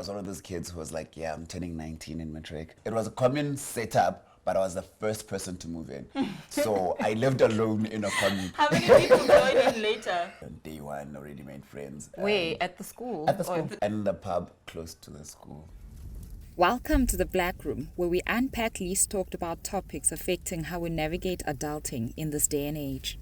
was one of those kids who was like, yeah, I'm turning 19 in matric. It was a commune setup, but I was the first person to move in. So I lived alone in a commune. How many people joined in later? On day one, already made friends. Where? At the school? At the school. And in the pub close to the school. Welcome to the Blackroom, where we unpack least talked about topics affecting how we navigate adulting in this day and age.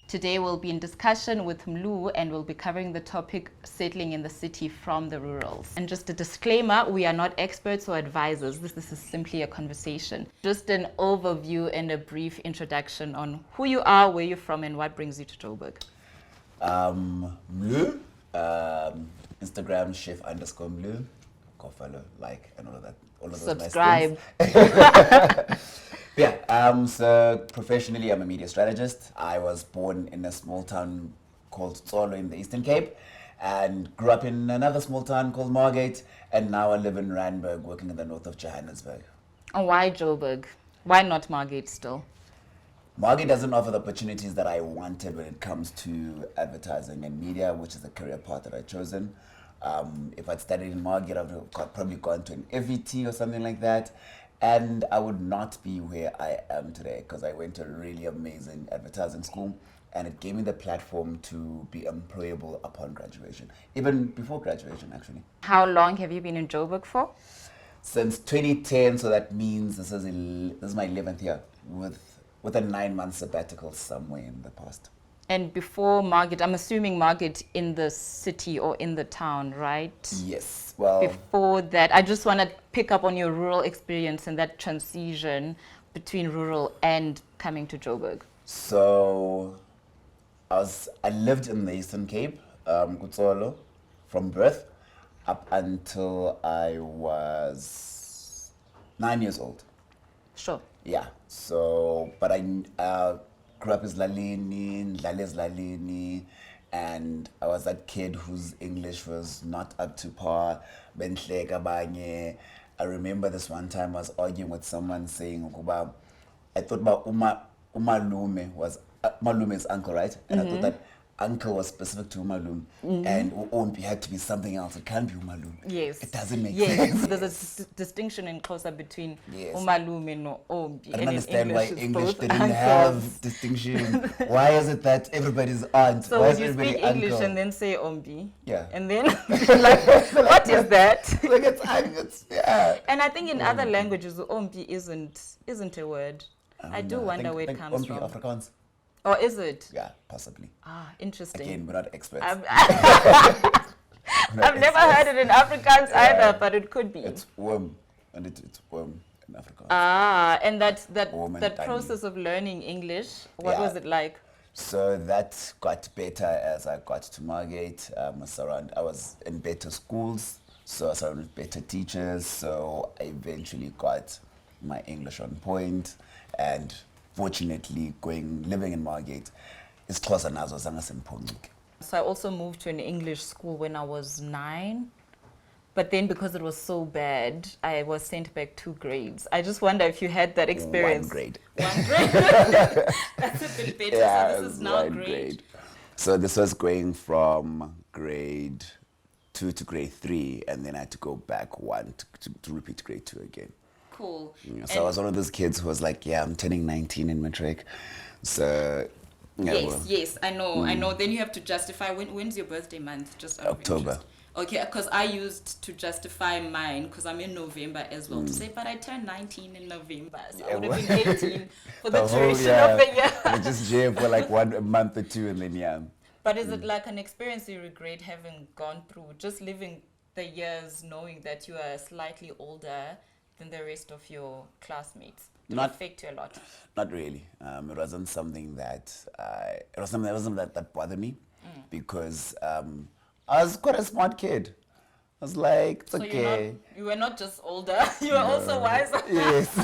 Today we'll be in discussion with Mlu and we'll be covering the topic settling in the city from the rurals. And just a disclaimer, we are not experts or advisors. This is simply a conversation. Just an overview and a brief introduction on who you are, where you're from, and what brings you to Joburg. Mlu, Instagram chef_Mlu. Go follow, like, and all of that. All of those Subscribe. Nice things. Yeah, so professionally, I'm a media strategist. I was born in a small town called Tsolo in the Eastern Cape and grew up in another small town called Margate, and now I live in Randburg, working in the north of Johannesburg. And why Joburg? Why not Margate still? Margate doesn't offer the opportunities that I wanted when it comes to advertising and media, which is the career path that I've chosen. If I'd studied in Margate, I would have probably gone to an FET or something like that. And I would not be where I am today because I went to a really amazing advertising school and it gave me the platform to be employable upon graduation, even before graduation, actually. How long have you been in Joburg for? Since 2010, so that means this is my 11th year with a 9-month sabbatical somewhere in the past. And before Margate, I'm assuming Margate in the city or in the town, right? Yes. Well, before that, I just want to pick up on your rural experience and that transition between rural and coming to Joburg. So I lived in the Eastern Cape, Kutsolo, from birth up until I was 9 years old. Sure. Yeah. So, but I grew up as Lalini, Lales Lalini, and I was that kid whose English was not up to par. I remember this one time I was arguing with someone saying, I thought about Umalume was Malume's uncle, right? And I thought that uncle was specific to Umalume, and Ompi had to be something else. It can't be Umalume. Yes. It doesn't make yes. sense. There's a distinction in Xhosa between Yes. Umalume and Ompi. I don't understand why English didn't uncles. have distinction. Why is it that everybody's aunt? So why would is you everybody speak English uncle? and then say Ombi? Yeah. And then, like, what is that? Like it's yeah. And I think in other languages, Ombi isn't a word. I do wonder where it comes from. Afrikaans. Or is it? Yeah, possibly. Ah, interesting. Again, we're not experts. I've never heard it in Afrikaans either, but it could be. It's worm, and it's worm in Afrikaans. Ah, and that Worm and that tiny. process of learning English, what Yeah. was it like? So that got better as I got to Margate. I was in better schools, so I was around with better teachers. So I eventually got my English on point, and fortunately, living in Margate is closer nazo zangasemphoncuke. So I also moved to an English school when I was 9. But then because it was so bad, I was sent back 2 grades. I just wonder if you had that experience. 1 grade. 1 grade? That's a bit better. Yeah, So this is now 1 grade. So this was going from grade 2 to grade 3, and then I had to go back 1 to repeat grade 2 again. Cool. Yeah, so I was one of those kids who was like, yeah, I'm turning 19 in matric. So, yeah, Yes, I know. Then you have to justify, when's your birthday month? Just out of October. interest. Okay, because I used to justify mine, because I'm in November as well, to say, but I turned 19 in November, so I would have been 18 for the duration of the year. I just jail for like a month or 2 and then, yeah. But is it like an experience you regret having gone through, just living the years knowing that you are slightly older than the rest of your classmates? Did it affect you a lot? Not really. It wasn't something that that bothered me because I was quite a smart kid. I was like, it's okay. You were not just older, you were also wiser. Yes,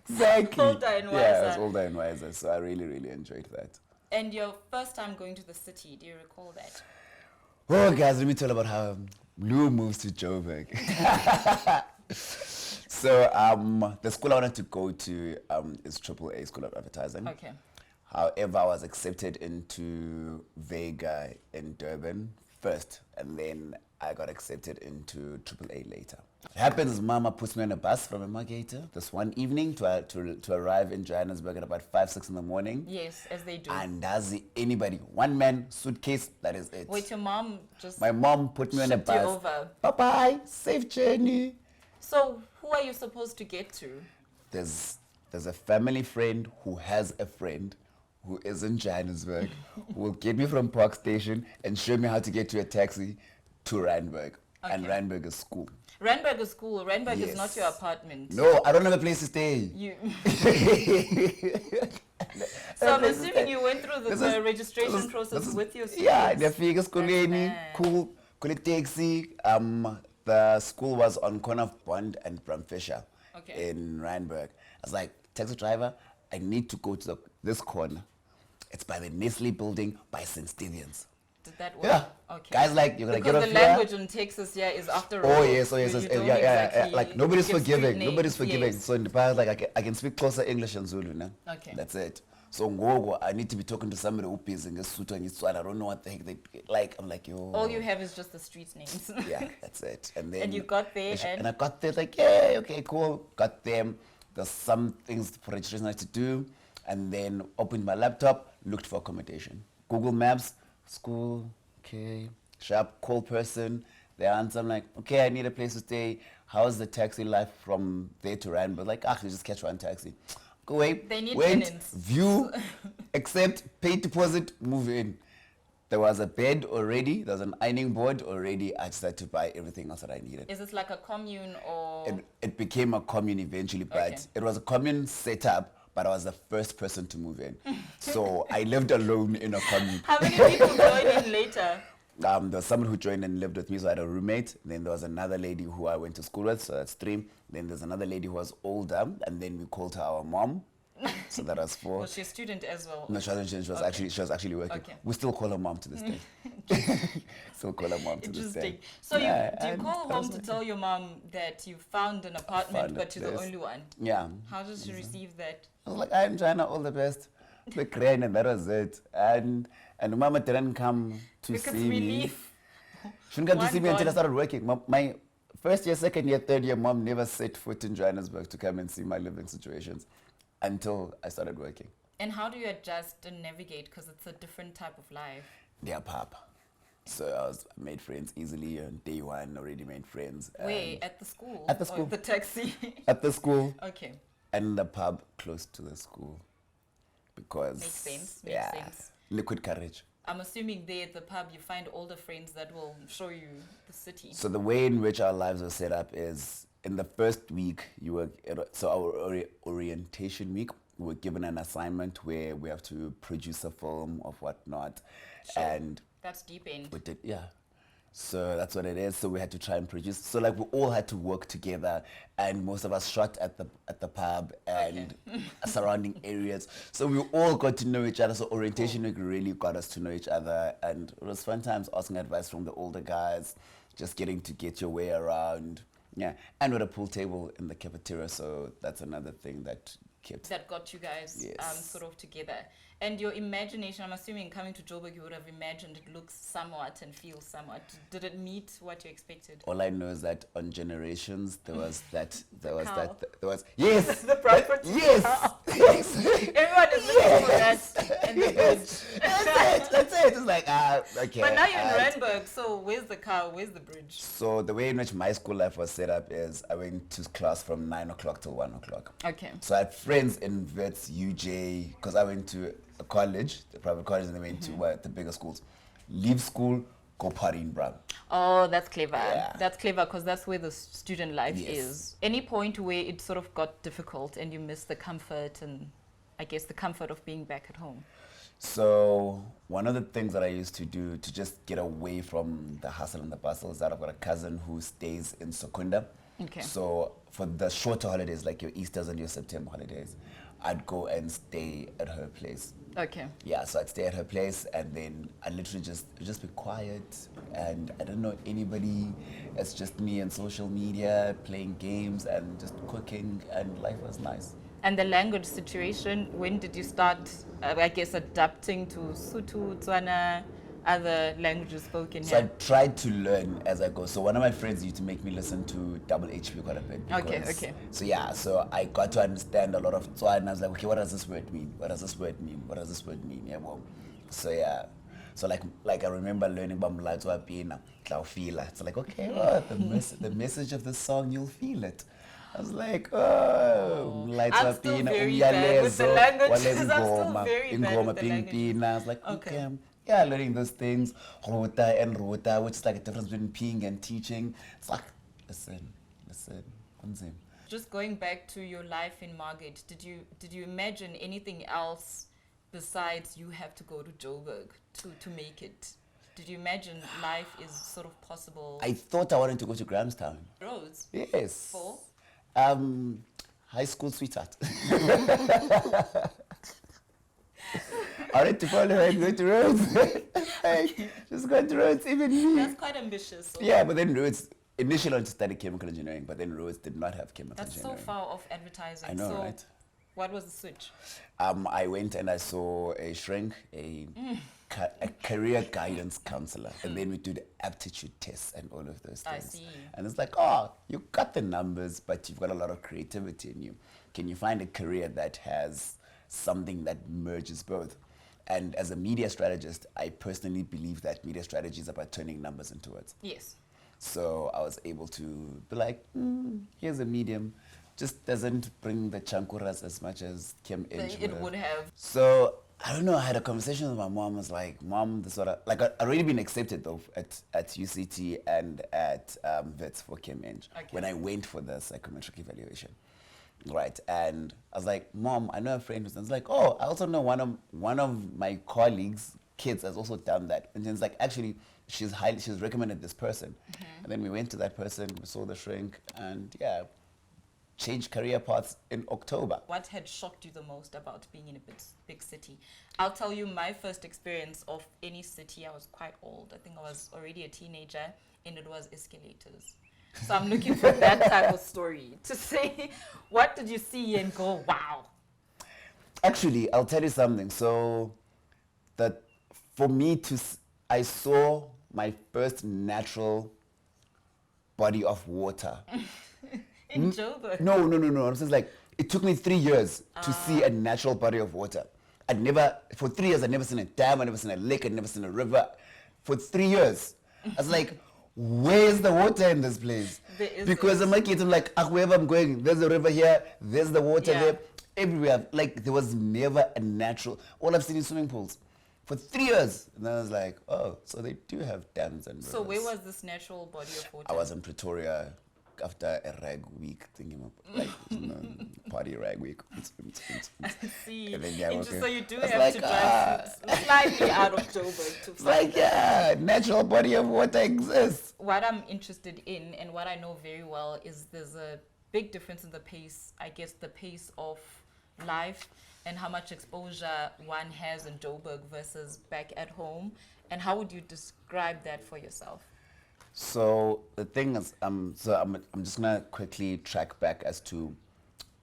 exactly. Older and wiser. Yeah, I was older and wiser, so I really, really enjoyed that. And your first time going to the city, do you recall that? Oh, guys, let me tell you about how Blue moves to Joburg. So the school I wanted to go to is AAA School of Advertising. Okay. However, I was accepted into Vega in Durban first, and then I got accepted into AAA later. It happens, Mama puts me on a bus from Emagator this one evening to arrive in Johannesburg at about 5, 6 in the morning. Yes, as they do. And does anybody, one man, suitcase, that is it. Wait, your mom just... My mom put me on a shipped you bus. over. Bye-bye, safe journey. So who are you supposed to get to? There's a family friend who has a friend who is in Johannesburg who will get me from Park Station and show me how to get to a taxi to Randburg. Okay. And Randburg is school. Randburg is school. Randburg Yes. is not your apartment. No, I don't have a place to stay. You. So I'm assuming you went through the registration process with your students. Yeah, ndiyafika esikoleni, mad. cool, kule taxi. The school was on corner of Bond and Bramfisher in Randburg. I was like, taxi driver, I need to go to this corner. It's by the Nestle building by St. Stephen's. Did that work? Yeah. Okay. Guys, like, you're going to get off Because the language in Texas, is after all. Oh yes, You don't yeah. exactly Like nobody's give street forgiving. names. Nobody's forgiving. Yes. So in the past, like I can speak closer English and Zulu now. Okay. That's it. So ngogo, I need to be talking to somebody who is in Lesotho and I don't know what the heck they like. I'm like, yo. All you have is just the street names. Yeah, that's it. And then And you got there and I got there like, yeah, okay, cool. Got them. There's some things for registration I had to do, and then opened my laptop, looked for accommodation. Google Maps, school, okay, sharp, call person. They answer, I'm like, okay, I need a place to stay. How's the taxi life from there to Randburg? Like, you just catch one taxi. Go away, They need wait, tenants. view, accept, pay deposit, move in. There was a bed already, there was an ironing board already. I just had to buy everything else that I needed. Is this like a commune or? It became a commune eventually, but it was a commune setup, but I was the first person to move in. So I lived alone in a commune. How many people joined in later? There was someone who joined and lived with me, so I had a roommate. Then there was another lady who I went to school with, so that's 3. Then there's another lady who was older, and then we called her our mom. So that was 4. Was she a student as well? No, she wasn't. She was actually working. Okay. We still call her mom to this day. Still call her mom to this Interesting. day. So do you and call that was home to my- tell your mom that you found an apartment, found a but you're the place. only one? Yeah. How does she receive that? I was like, I'm China, all the best. The grand, and that was it. And Mama didn't come to Because see me. relief. She didn't come to One see me until I gone. started working. My first year, second year, third year, mom never set foot in Johannesburg to come and see my living situations until I started working. And how do you adjust and navigate? Because it's a different type of life. Their pub. So I made friends easily on day one, already made friends. Wait, at the school? At the Or school. the taxi? At the school. Okay. And the pub close to the school. Because Makes sense, makes sense. Liquid courage. I'm assuming there at the pub you find older friends that will show you the city. So the way in which our lives were set up is in the first week so our orientation week, we were given an assignment where we have to produce a film of whatnot. Sure. And That's deep end. we did, yeah. So that's what it is. So we had to try and produce. So like we all had to work together, and most of us shot at the pub and surrounding areas. So we all got to know each other. So orientation week really got us to know each other, and it was fun times asking advice from the older guys, just getting to get your way around. Yeah, and with a pool table in the cafeteria. So that's another thing that kept. That got you guys Yes. sort of together. And your imagination, I'm assuming coming to Joburg you would have imagined it looks somewhat and feels somewhat. Did it meet what you expected? All I know is that on Generations there was cow. yes, The property yes, yes. Everyone is looking for that and the bridge. That's it. It's like okay. But now you're in Randburg, so where's the car? Where's the bridge? So the way in which my school life was set up is I went to class from 9 o'clock till 1 o'clock. Okay. So I had friends in Wits, UJ, because I went to a college, the private college, and they went to the bigger schools. Leave school, go party in Bram. Oh, that's clever. Yeah. That's clever because that's where the student life Yes. is. Any point where it sort of got difficult and you missed the comfort and I guess the comfort of being back at home? So one of the things that I used to do to just get away from the hustle and the bustle is that I've got a cousin who stays in Secunda. Okay. So for the shorter holidays, like your Easters and your September holidays, I'd go and stay at her place. Okay. Yeah, so I'd stay at her place and then I'd literally just be quiet and I don't know anybody. It's just me and social media, playing games and just cooking, and life was nice. And the language situation, when did you start, I guess, adapting to Sotho, Tswana, other languages spoken So I here? tried to learn as I go. So one of my friends used to make me listen to double HP quite a bit. Okay, because- okay. So yeah, so I got to understand a lot of Tswana, and I was like, okay, what does this word mean? What does this word mean? What does this word mean? Yeah, well, so yeah. So like I remember learning about Mlatswa Pina, Klaufila. It's like, okay, oh, the message of this song, you'll feel it. I was like, oh, I'm still very bad with the languages. I'm still very bad with the languages. I was like, Okay. okay, yeah, learning those things, rota and rota, which is like a difference between peeing and teaching. It's like, listen, kunzima. Just going back to your life in Margate, did you imagine anything else besides you have to go to Joburg to make it? Did you imagine life is sort of possible? I thought I wanted to go to Grahamstown. Rhodes? Yes. For? High school sweetheart. I wanted to follow her and go to Rhodes. Just go to Rhodes, even me. That's quite ambitious. So Yeah, but then Rhodes, initially I wanted to study chemical engineering, but then Rhodes did not have chemical that's engineering. so far off advertising. I know, so right? What was the switch? I went and I saw a shrink, a career guidance counselor, and then we do the aptitude tests and all of those things. I see. And it's like, oh, you got the numbers, but you've got a lot of creativity in you. Can you find a career that has something that merges both? And as a media strategist, I personally believe that media strategy is about turning numbers into words. Yes. So I was able to be like, here's a medium. Just doesn't bring the chankuras as much as Chem Eng It would have. So I don't know. I had a conversation with my mom. I was like, Mom, this sort of like I'd already been accepted though at UCT and at Wits for Chem Eng when I went for the psychometric evaluation, right? And I was like, Mom, I know a friend who's. I was like, oh, I also know one of my colleagues' kids has also done that, and she's like, actually, she's recommended this person, and then we went to that person, we saw the shrink, and yeah. Changed career paths in October. What had shocked you the most about being in a big city? I'll tell you my first experience of any city. I was quite old. I think I was already a teenager, and it was escalators. So I'm looking for that type of story to say, what did you see and go, wow? Actually, I'll tell you something. So, that for me I saw my first natural body of water. In Joburg? No. I'm just like, it took me 3 years to see a natural body of water. For 3 years, I'd never seen a dam, I'd never seen a lake, I'd never seen a river. For 3 years. I was like, where's the water in this place? Because I'm like, wherever I'm going, there's a river here, there's the water there, everywhere. Like, there was never a natural, all I've seen is swimming pools. For 3 years. And then I was like, oh, so they do have dams and rivers. So where was this natural body of water? I was in Pretoria after a rag week, thinking of like party rag week. See, And then, so you do I was have like, to drive slightly out of Joburg to It's like, yeah, natural body of water exists. What I'm interested in and what I know very well is there's a big difference in the pace, I guess the pace of life and how much exposure one has in Joburg versus back at home. And how would you describe that for yourself? So the thing is, I'm just gonna quickly track back as to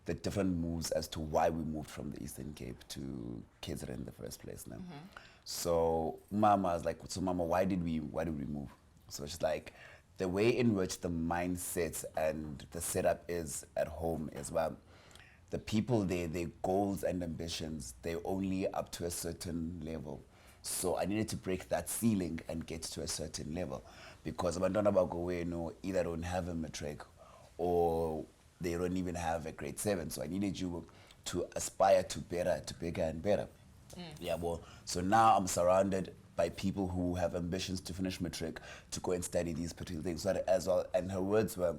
the different moves as to why we moved from the Eastern Cape to KZN in the first place now. So Mama was like, so Mama, why did we move? So she's like, the way in which the mindset and the setup is at home is, well, the people there, their goals and ambitions, they're only up to a certain level. So I needed to break that ceiling and get to a certain level, because abantwana bakowenu either don't have a matric or they don't even have a grade 7. So I needed you to aspire to better, to bigger and better. Yeah, well, so now I'm surrounded by people who have ambitions to finish matric, to go and study these particular things. So as well, and her words were,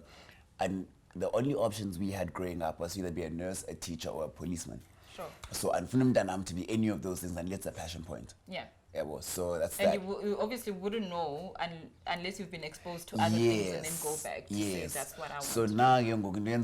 and the only options we had growing up was either be a nurse, a teacher, or a policeman. Sure. So I'm to be any of those things unless it's a passion point. Yeah. Yeah, well, so that's and that. You obviously wouldn't know unless you've been exposed to other things and then go back to say that's what I want. So now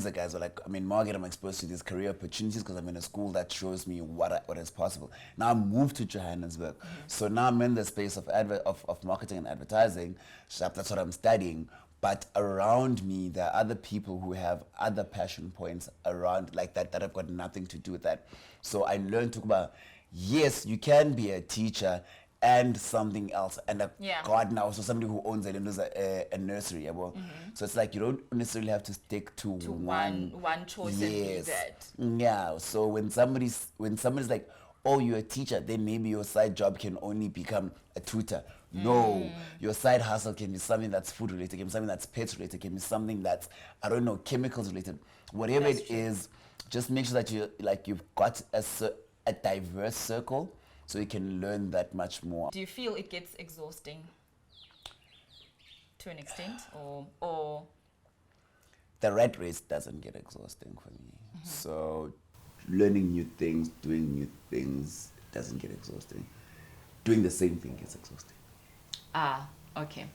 guys are like, I mean, Margaret, I'm exposed to these career opportunities because I'm in a school that shows me what is possible. Now I moved to Johannesburg. So now I'm in the space of marketing and advertising. So that's what I'm studying. But around me, there are other people who have other passion points around like that have got nothing to do with that. So I learned to about, yes, you can be a teacher and something else, and a Yeah. gardener, also somebody who owns a nursery. Well, so it's like you don't necessarily have to stick to one choice and do that. Yeah. So when somebody's like, oh, you're a teacher, then maybe your side job can only become a tutor. No, your side hustle can be something that's food related, can be something that's pet related, can be something that's, I don't know, chemicals related. Whatever That's it true. is, just make sure that you've got a diverse circle so you can learn that much more. Do you feel it gets exhausting to an extent, or The rat race doesn't get exhausting for me. So learning new things, doing new things doesn't get exhausting. Doing the same thing gets exhausting. okay.